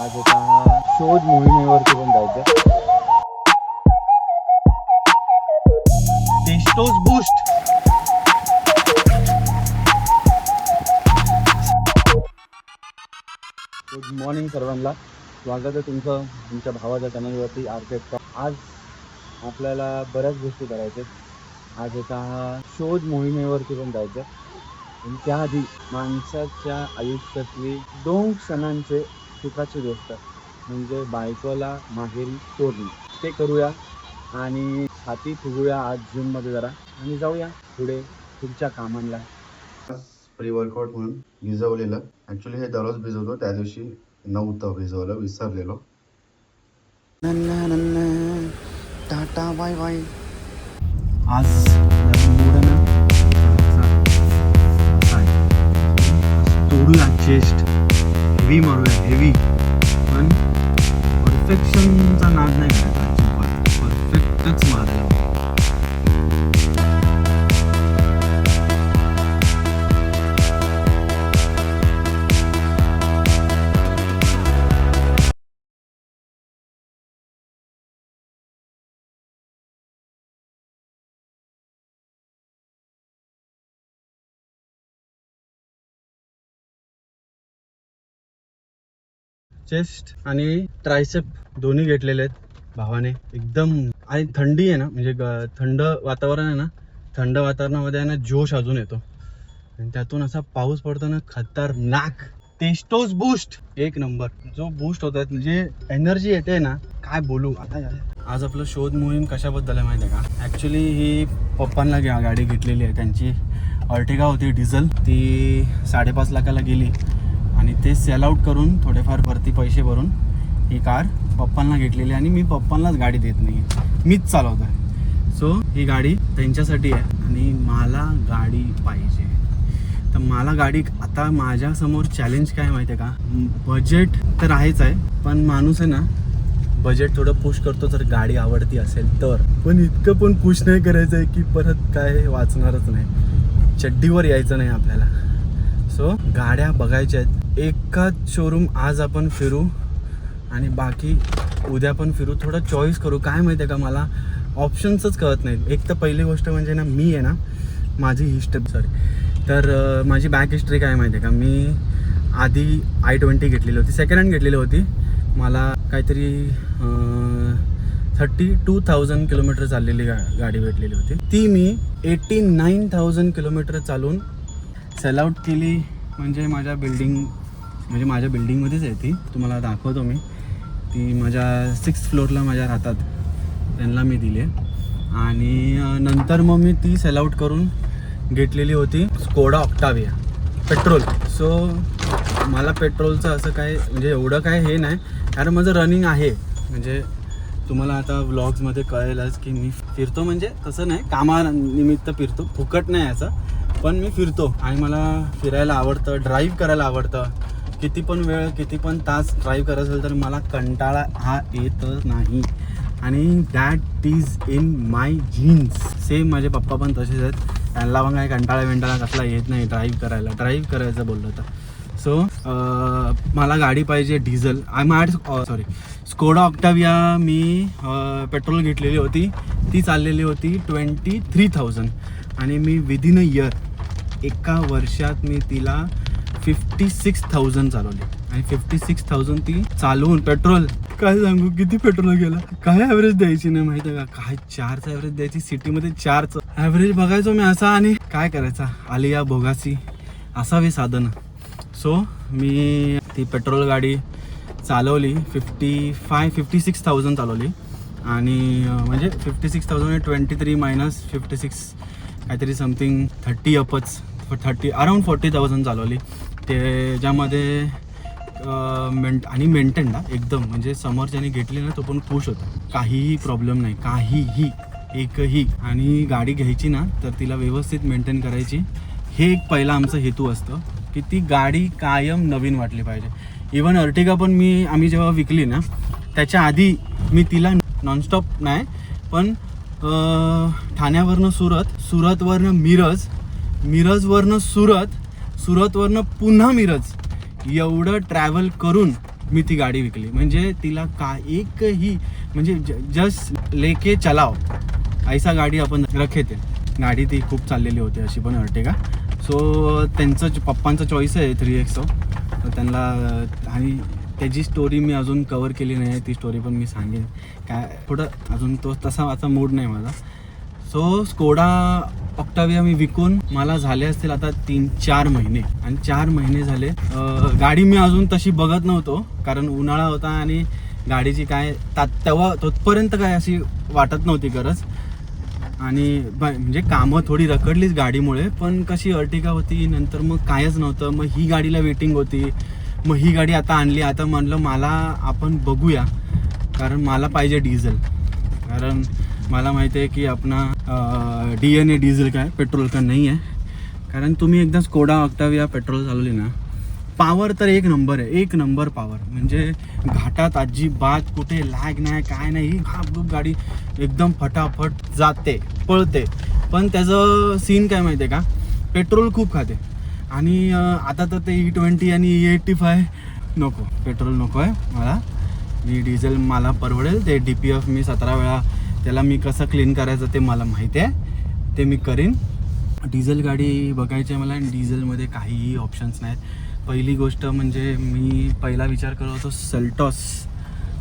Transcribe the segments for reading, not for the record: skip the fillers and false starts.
आज एका शोध मोहिमेवरती पण जायचं. टेस्टोस बूस्ट. गुड मॉर्निंग सर्वांना. स्वागत आहे तुमचं तुमच्या भावाच्या चॅनलवरती आर्केट. आज आपल्याला बऱ्याच गोष्टी करायच्या. आज एका शोध मोहिमेवरती पण जायचं. आणि त्याआधी माणसाच्या आयुष्यातली 2 क्षणांचे सुखाची गोष्ट म्हणजे बायकोला माहेरी सोडणे. ते करूया आणि छाती फुगूया आज जिममध्ये जरा आणि जाऊया पुढे पुढच्या कामांना. प्री वर्कआउट म्हणून भिजवलेलं. ॲक्च्युली हे दररोज भिजवतो, त्या दिवशी नव्हतं भिजवलं, विसरलेलो. Tata bye bye. आज तोडूया चेस्ट, हेवी मारूया हेवी, पण परफेक्शनचा नाद नाही करायचा अजिबात. परफेक्टच मारायला. चेस्ट आणि ट्रायसेप दोन्ही घेतलेले आहेत भावाने एकदम. आणि थंडी आहे ना, म्हणजे थंड वातावरण आहे ना, थंड वातावरणामध्ये आहे ना जोश अजून येतो. आणि त्यातून असा पाऊस पडतो ना, खतरनाक. टेस्टोस बूस्ट एक नंबर. जो बूस्ट होतात म्हणजे एनर्जी येते ना, काय बोलू आता. आज आपलं शोध मोहीम कशाबद्दल आहे माहिती आहे का? ॲक्च्युली ही पप्पांना गाडी घेतलेली आहे. त्यांची अर्टिगा होती डिझेल, ती 5.5 लाखाला गेली आणि ते सेल आउट करून थोडेफार भरती पैसे भरून ही कार पप्पांना घेतलेली. आणि मी पप्पांनाच गाडी देत नाही, मीच चालवतो आहे. सो ही गाडी त्यांच्यासाठी आहे आणि मला गाडी पाहिजे. तर मला गाडी आता माझ्यासमोर चॅलेंज काय माहिती आहे का? बजेट तर आहेच आहे, पण माणूस आहे ना बजेट थोडं पुश करतो जर गाडी आवडती असेल तर. पण इतकं पण पुश नाही करायचं आहे की परत काय वाचणारच नाही, चड्डीवर यायचं नाही आपल्याला. सो गाड्या बघायच्या आहेत. एकाच शोरूम आज आपण फिरू आणि बाकी उद्या पण फिरू. थोडं चॉईस करू. काय माहिती आहे का, मला ऑप्शन्सच कळत नाहीत. एक तर पहिली गोष्ट म्हणजे ना, मी आहे ना, माझी तर माझी बॅक हिस्ट्री काय माहिती आहे का? मी आधी i20 घेतलेली होती, सेकंड हँड घेतलेली होती. मला काहीतरी 32,000 किलोमीटर चाललेली गाडी भेटलेली होती. ती मी 89,000 किलोमीटर चालून सेल आउट केली. म्हणजे माझ्या बिल्डिंगमध्येच आहे ती. तुम्हाला दाखवतो मी. ती माझ्या 6th फ्लोअरला माझ्या राहतात, त्यांना मी दिली. आणि नंतर मग मी ती सेल आउट करून घेतलेली होती स्कोडा ऑक्टाविया पेट्रोल. सो मला पेट्रोलचं असं काय म्हणजे एवढं काय हे नाही, कारण माझं रनिंग आहे. म्हणजे तुम्हाला आता व्लॉग्समध्ये कळेलच की मी फिरतो, म्हणजे तसं नाही कामानिमित्त फिरतो, फुकट नाही असं, पण मी फिरतो. आणि मला फिरायला आवडतं, ड्राईव्ह करायला आवडतं. किती पण वेळ किती पण तास ड्राईव्ह करत असेल तर मला कंटाळा हा येतच नाही. आणि that is in my jeans. Same माझे पप्पा पण तसेच आहेत. त्यांना पण काय कंटाळा कसला येत नाही ड्राईव्ह करायचं बोललं तर. सो मला गाडी पाहिजे डिझेल. स्कोडा ऑक्टाविया मी पेट्रोल घेतलेली होती. ती चाललेली होती 23,000 आणि मी विदिन अ इयर, एका वर्षात मी तिला 56,000 चालवली. आणि 56,000 ती चालवून पेट्रोल काय सांगू किती पेट्रोल गेला. काय ॲव्हरेज द्यायची नाही माहिती आहे का? काय 4चं ॲव्हरेज द्यायची, सिटीमध्ये 4चं ॲव्हरेज बघायचो मी असा. आणि काय करायचा, आलिया भोगासी असावे साधन. सो मी ती पेट्रोल गाडी चालवली. 56,000 चालवली. आणि म्हणजे 56,000 23 मायनस 56 काहीतरी समथिंग 30 अपच 30 अराउंड 40,000 चालवली. त्याच्यामध्ये आणि मेंटेन एकदम, म्हणजे समोरच्याने घेतली ना तो पण खुश होता, काहीही प्रॉब्लेम नाही, काहीही एकही. आणि गाडी घ्यायची ना तर तिला व्यवस्थित मेंटेन करायची. हे एक पहिला आमचं हेतू असतं की ती गाडी कायम नवीन वाटली पाहिजे. इवन अर्टिगा पण आम्ही जेव्हा विकली ना त्याच्या आधी मी तिला नॉनस्टॉप नाही पण ठाण्यावरनं सुरतवरनं मिरजवरनं सुरतवरनं पुन्हा मिरज एवढं ट्रॅव्हल करून मी ती गाडी विकली. म्हणजे तिला का एकही म्हणजे जस्ट लेके चलाव ऐसा गाडी आपण रखे थे. गाडी ती खूप चाललेली होती अशी पण अर्टिगा. सो त्यांचं पप्पांचं चॉईस आहे 3XO. तर त्यांना आणि त्याची स्टोरी मी अजून कवर केली नाही. ती स्टोरी पण मी सांगेन. काय थोडं अजून तो तसा मूड नाही माझा. सो स्कोडा ऑक्टाविया मी विकून मला झाले असतील आता 3-4 महिने. आणि 4 महिने झाले गाडी मी अजून तशी बघत नव्हतो, कारण उन्हाळा होता आणि गाडीची काय तेव्हा तोपर्यंत काय अशी वाटत नव्हती गरज. आणि म्हणजे कामं थोडी रखडलीच गाडीमुळे, पण कशी अर्टिगा होती नंतर मग कायच नव्हतं. मग ही गाडीला वेटिंग होती. मग ही गाडी आता आणली. आता म्हणलं मला आपण बघूया, कारण मला पाहिजे डिझेल. कारण मला माहिती आहे की आपला DNA डिझेल काय पेट्रोल का नाही आहे. कारण तुम्ही एकदा स्कोडा ऑक्टाविया पेट्रोल चालवली ना, पावर तर एक नंबर आहे. एक नंबर पावर. म्हणजे घाटात अजिबात कुठे लॅग नाही काय नाही. ही घापघूप गाडी एकदम फटाफट जाते पळते. पण त्याचं सीन काय माहिती आहे का, पेट्रोल खूप खाते. आणि आता तर ते E20 आणि E85 नको, पेट्रोल नको आहे मला. मी डिझेल मला परवडेल. ते DPF मी 17 वेळा त्याला मी कसं क्लीन करायचं ते मला माहिती आहे, ते मी करीन. डिझेल गाडी बघायची आहे मला. आणि डिझेलमध्ये काहीही ऑप्शन्स नाहीत. पहिली गोष्ट म्हणजे मी पहिला विचार करत होतो सेल्टॉस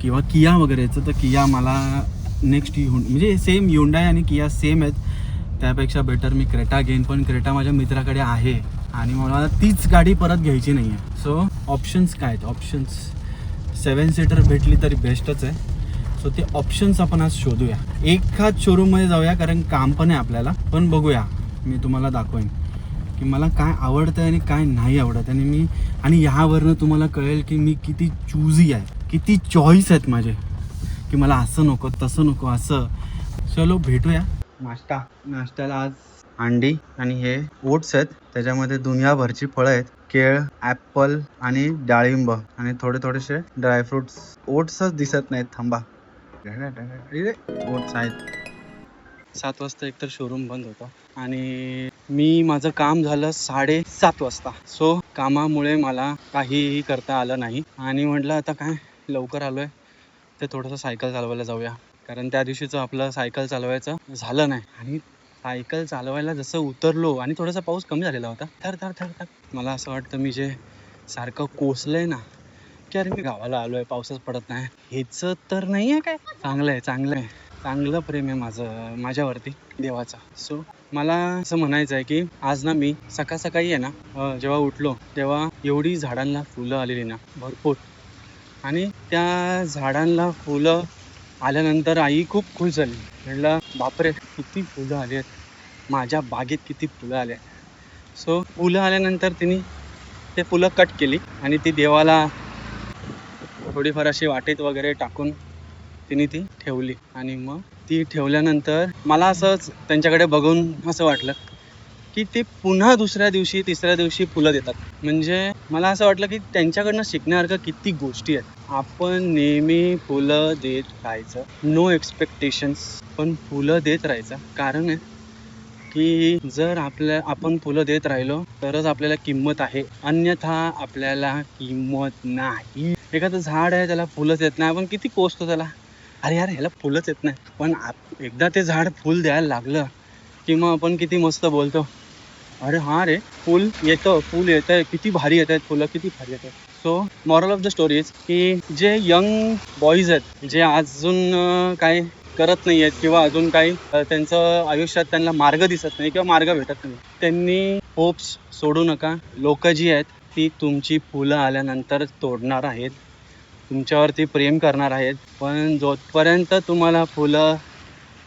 किंवा किया वगैरेचं. तर किया मला नेक्स्ट म्हणजे सेम Hyundai आणि किया सेम आहेत. त्यापेक्षा बेटर मी क्रेटा घेईन. पण क्रेटा माझ्या मित्राकडे आहे आणि मला तीच गाडी परत घ्यायची नाही आहे. सो ऑप्शन्स काय आहेत, ऑप्शन्स 7 सीटर भेटली तरी बेस्टच आहे. सो ते ऑप्शन्स आपण आज शोधूया. एखाद शोरूममध्ये जाऊया, कारण काम पण आहे आपल्याला. पण बघूया, मी तुम्हाला दाखवेन की मला काय आवडतं आणि काय नाही आवडत. आणि ह्यावरनं तुम्हाला कळेल की मी किती चूजी आहे, किती चॉईस आहेत माझे, की मला असं नको तसं नको असं. चलो भेटूया. नाश्त्याला आज अंडी आणि हे ओट्स आहेत. त्याच्यामध्ये दुनियाभरची फळं आहेत. केळ, ॲपल आणि डाळिंब आणि थोडेसे ड्रायफ्रुट्स. ओट्सच दिसत नाहीत. थांबा, ओट्स आहेत. 7 वाजता एकतर शोरूम बंद होता आणि माझं काम झालं 7:30 वाजता. सो कामामुळे मला काहीही करता आलं नाही. आणि म्हटलं आता काय लवकर आलोय तर थोडंसं सायकल चालवायला जाऊया. कारण त्या दिवशीचं आपलं सायकल चालवायचं झालं नाही. आणि सायकल चालवायला जसं उतरलो आणि थोडासा पाऊस कमी झालेला होता. थर मला असं वाटतं मी जे सारखं कोसलंय ना, की अरे मी गावाला आलोय, पाऊसच पडत नाही. हेच तर नाही आहे काय. चांगलं आहे. चांगलं प्रेम आहे माझ्यावरती देवाचा. सो मला असं म्हणायचं आहे की आज ना मी सकाळी आहे ना, जेव्हा उठलो तेव्हा एवढी झाडांना फुलं आलेली ना भरपूर. आणि त्या झाडांना फुलं आल्यानंतर आई खूप खुश झाली. म्हटलं बापरे किती फुलं आली आहेत, माझ्या बागेत किती फुलं आली आहेत. सो फुलं आल्यानंतर तिने ते फुलं कट केली आणि ती देवाला थोडीफार अशी वाटेत वगैरे टाकून तिने ती ठेवली. आणि मग ती ठेवल्यानंतर मला असंच त्यांच्याकडे बघून असं वाटलं की ते पुन्हा दुसऱ्या दिवशी तिसऱ्या दिवशी फुलं देतात. म्हणजे मला असं वाटलं की त्यांच्याकडनं शिकण्यासारखं किती गोष्टी आहेत. आपण नेहमी फुलं देत राहायचं, नो एक्सपेक्टेशन्स, पण फुलं देत राहायचं. कारण आहे की जर आपण फुलं देत राहिलो तरच आपल्याला किंमत आहे, अन्यथा आपल्याला किंमत नाही. एखादं झाड आहे त्याला फुलंच येत नाही, आपण किती कोसतो त्याला, अरे यार ह्याला फुलंच येत नाही. पण एकदा ते झाड फुल द्यायला लागलं की मग आपण किती मस्त बोलतो, अरे हां रे फुल येतंय, किती भारी येत आहेत फुलं, किती भारी येत आहेत. So moral of the story is की जे यंग बॉईज आहेत, जे अजून काय करत नाही आहेत किंवा अजून काही त्यांचं आयुष्यात त्यांना मार्ग दिसत नाही किंवा मार्ग भेटत नाही, त्यांनी होप्स सोडू नका. लोक जी आहेत ती तुमची फुलं आल्यानंतर तोडणार आहेत, तुमच्यावरती प्रेम करणार आहेत. पण जोपर्यंत तुम्हाला फुलं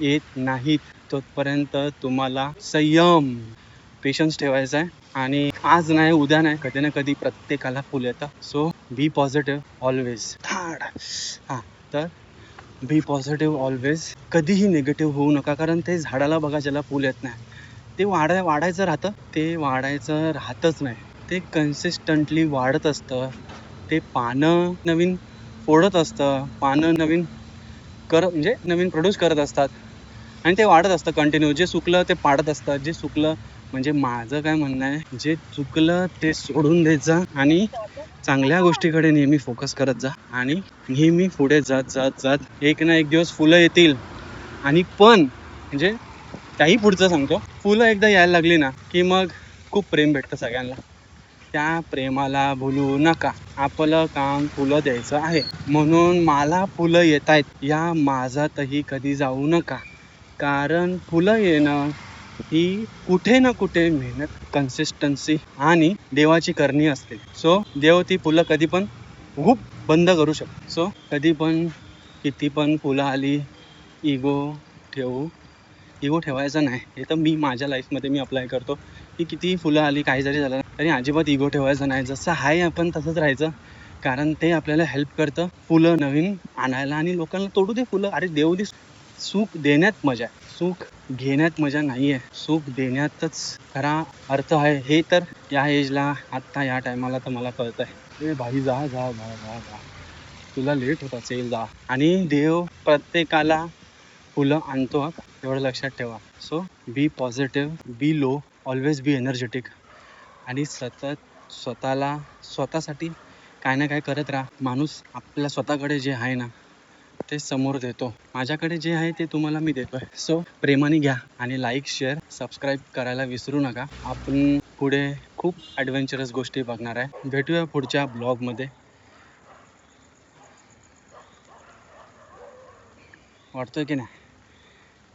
येत नाहीत तोपर्यंत तुम्हाला संयम, पेशन्स ठेवायचा आहे. आणि आज नाही उद्या नाही, कधी ना कधी प्रत्येकाला फुल येतं. So be positive always. तर बी पॉझिटिव्ह ऑलवेज. कधीही निगेटिव्ह होऊ नका. कारण ते झाडाला बघा ज्याला फुल येत नाही ते वाढायचं राहतं, ते वाढायचं राहतच नाही. ते कन्सिस्टंटली वाढत असतं. ते पानं नवीन फोडत असतं, पानं नवीन प्रोड्यूस करत असतात आणि ते वाढत असतं कंटिन्यू. जे सुकलं ते पाडत असतं, जे सुकलं म्हणजे माझं काय म्हणणं आहे, जे चुकलं ते सोडून द्यायचं आणि चांगल्या गोष्टीकडे नेहमी फोकस करत जा आणि नेहमी पुढे जात जात जात एक ना एक दिवस फुलं येतील. आणि पण म्हणजे त्याही पुढचं सांगतो, फुलं एकदा यायला लागली ना की मग खूप प्रेम भेटतं सगळ्यांना. त्या प्रेमाला भुलू नका. आपलं काम फुलं द्यायचं आहे. म्हणून मला फुलं येत आहेत या माझ्यातही कधी जाऊ नका. कारण फुलं येणं ही कुठे ना कुठे मेहनत, कन्सिस्टन्सी आणि देवाची करणी असते. सो देव ती फुलं कधी पण खूप बंद करू शकतो. सो कधी पण किती पण फुलं आली, इगो ठेवायचा नाही. हे तर मी माझ्या लाईफमध्ये मी अप्लाय करतो की किती फुलं आली, काही जरी झालं तरी अजिबात इगो ठेवायचा नाही. जसं आहे आपण तसंच राहायचं. कारण ते आपल्याला हेल्प करतं फुलं नवीन आणायला आणि लोकांना तोडू दे फुलं. अरे देऊ दे. सुख देण्यात मजा आहे, सुख घेण्यात मजा नाही आहे. सुख देण्यातच खरा अर्थ आहे. हे तर या एजला आत्ता या टायमाला तर मला कळतंय. ए भाई जा जा जा जा जा, तुला लेट होत असेल जा. आणि देव प्रत्येकाला फुलं आणतो हा, एवढं लक्षात ठेवा. So be positive, be low, always be energetic आणि सतत स्वतःसाठी काय ना काय करत राहा. माणूस आपल्या स्वतःकडे जे आहे ना ते समोर देतो. माझ्याकडे जे आहे ते तुम्हाला मी देतोय. सो प्रेमाने घ्या आणि लाईक, शेअर, सबस्क्राईब करायला विसरू नका. आपण पुढे खूप ॲडव्हेंचरस गोष्टी बघणार आहे. भेटूया पुढच्या ब्लॉगमध्ये. वाटतोय की नाही?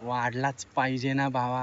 वाढलाच पाहिजे ना भावा.